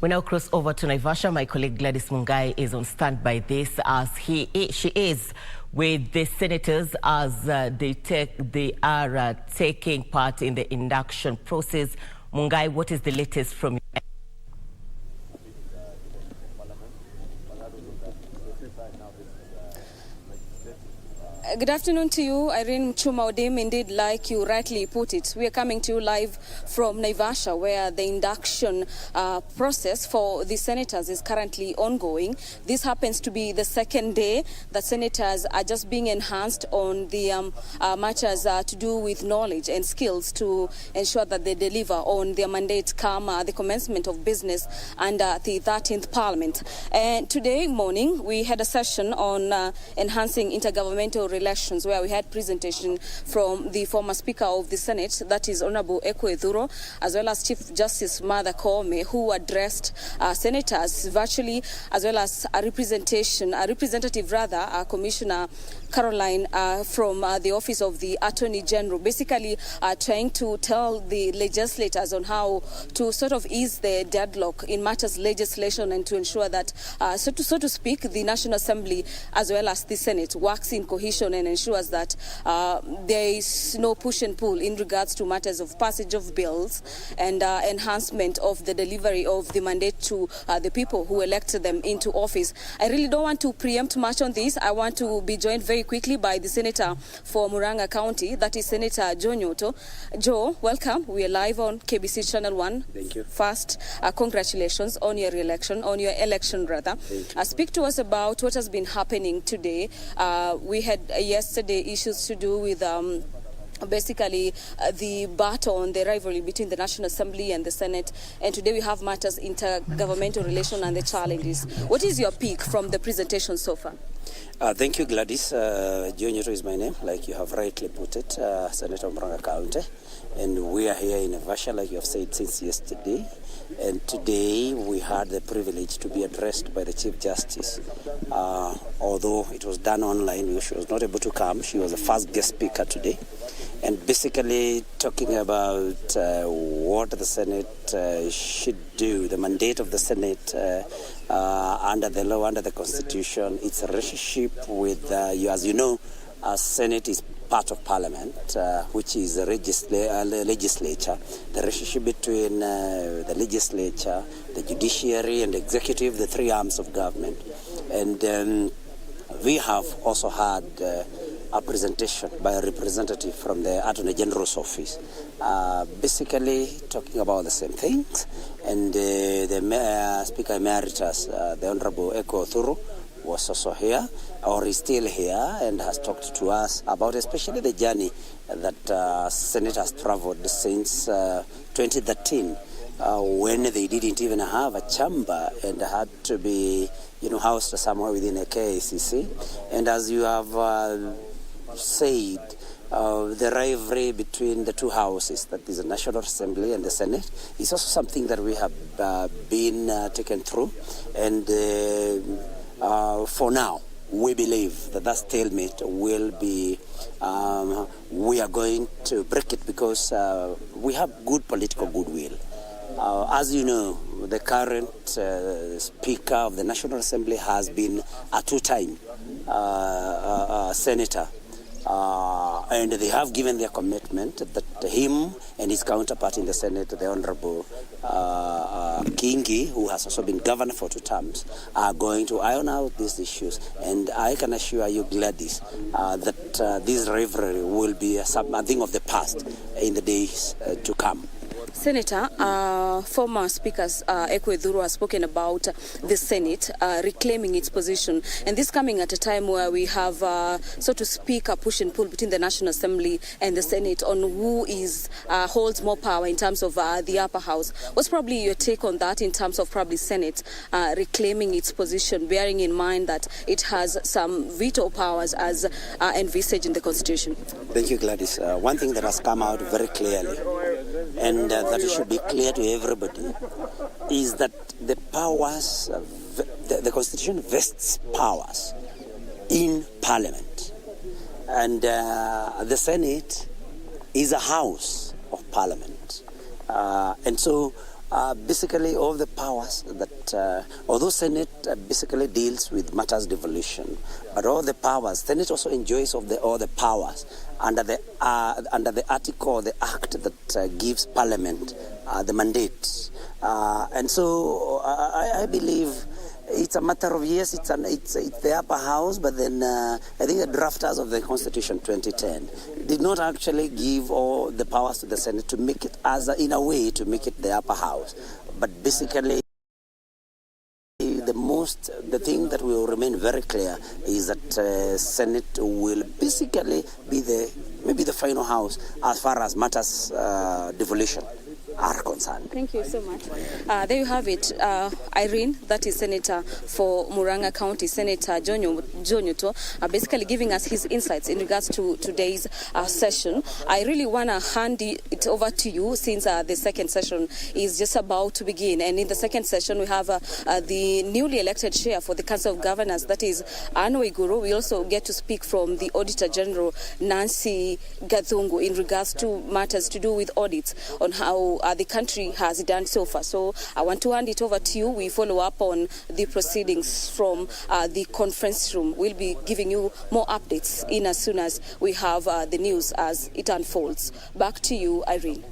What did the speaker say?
We now cross over to Naivasha. My colleague Gladys Mungai is on standby this as she is with the senators as they are taking part in the induction process. Mungai, what is the latest from you? Good afternoon to you, Irene Chuma-Odim. Indeed, like you rightly put it, we are coming to you live from Naivasha, where the induction process for the senators is currently ongoing. This happens to be the second day that senators are just being enhanced on the matters to do with knowledge and skills to ensure that they deliver on their mandate come the commencement of business under the 13th Parliament. And today morning, we had a session on enhancing intergovernmental relations, where we had presentation from the former Speaker of the Senate, that is Honorable Ekwe Thuro, as well as Chief Justice Martha Koome, who addressed senators virtually, as well as a representative, Commissioner Caroline from the Office of the Attorney General, basically trying to tell the legislators on how to sort of ease the deadlock in matters legislation and to ensure that, so to speak, the National Assembly as well as the Senate works in cohesion and ensures that there is no push and pull in regards to matters of passage of bills and enhancement of the delivery of the mandate to the people who elected them into office. I really don't want to preempt much on this. I want to be joined very quickly by the Senator for Murang'a County, that is Senator Joe Nyoto. Joe, welcome. We are live on KBC Channel 1. Thank you. First, congratulations on your election. Speak to us about what has been happening today. We had yesterday issues to do with basically the battle, the rivalry between the National Assembly and the Senate, and today we have matters intergovernmental relation and the challenges. What is your peak from the presentation so far? Thank you, Gladys. Joe Nyoto is my name, like you have rightly put it, Senator Murang'a County, and we are here in Naivasha, like you have said, since yesterday. And today we had the privilege to be addressed by the Chief Justice. Although it was done online, she was not able to come. She was the first guest speaker today. And basically talking about what the Senate should do, the mandate of the Senate under the law, under the Constitution, its relationship with, as you know, Senate is part of Parliament, which is the legislature, the relationship between the legislature, the judiciary and the executive, the three arms of government. And we have also had a presentation by a representative from the Attorney General's office, basically talking about the same things. And the Speaker Emeritus, the Honorable Ekwe Thuro, was also here, or is still here, and has talked to us about especially the journey that Senate has traveled since 2013, when they didn't even have a chamber and had to be, housed somewhere within a KICC. And as you have said, the rivalry between the two houses, that is the National Assembly and the Senate, is also something that we have been taken through. And for now, we believe that stalemate will be, we are going to break it because we have good political goodwill. As you know, the current Speaker of the National Assembly has been a two-time senator. And they have given their commitment that him and his counterpart in the Senate, the Honorable Kingi, who has also been governor for 2 terms, are going to iron out these issues. And I can assure you, Gladys, that this rivalry will be a thing of the past in the days to come. Senator, former speakers Ekwe Thuro has spoken about the Senate reclaiming its position, and this coming at a time where we have, so to speak, a push and pull between the National Assembly and the Senate on who holds more power in terms of the upper house. What's probably your take on that in terms of probably Senate reclaiming its position, bearing in mind that it has some veto powers as envisaged in the Constitution? Thank you, Gladys. One thing that has come out very clearly, and that it should be clear to everybody, is that the powers, the Constitution vests powers in Parliament. And the Senate is a house of Parliament. And so basically all the powers that, although Senate basically deals with matters devolution, but all the powers, Senate also enjoys all the powers under the article, the act that gives Parliament the mandate. And so I believe it's a matter of years. It's the upper house, but then I think the drafters of the Constitution 2010 did not actually give all the powers to the Senate to make it in a way to make it the upper house. But basically, the thing that will remain very clear is that Senate will basically be maybe the final house as far as matters devolution are concerned. Thank you so much. There you have it. Irene, that is Senator for Murang'a County, Senator John Yuto, basically giving us his insights in regards to today's session. I really want to hand it over to you since the second session is just about to begin. And in the second session, we have the newly elected chair for the Council of Governors, that is Anne Waiguru. We also get to speak from the Auditor General, Nancy Gathungu, in regards to matters to do with audits on how the country has done so far. So I want to hand it over to you. We follow up on the proceedings from the conference room. We'll be giving you more updates in as soon as we have the news as it unfolds. Back to you, Irene.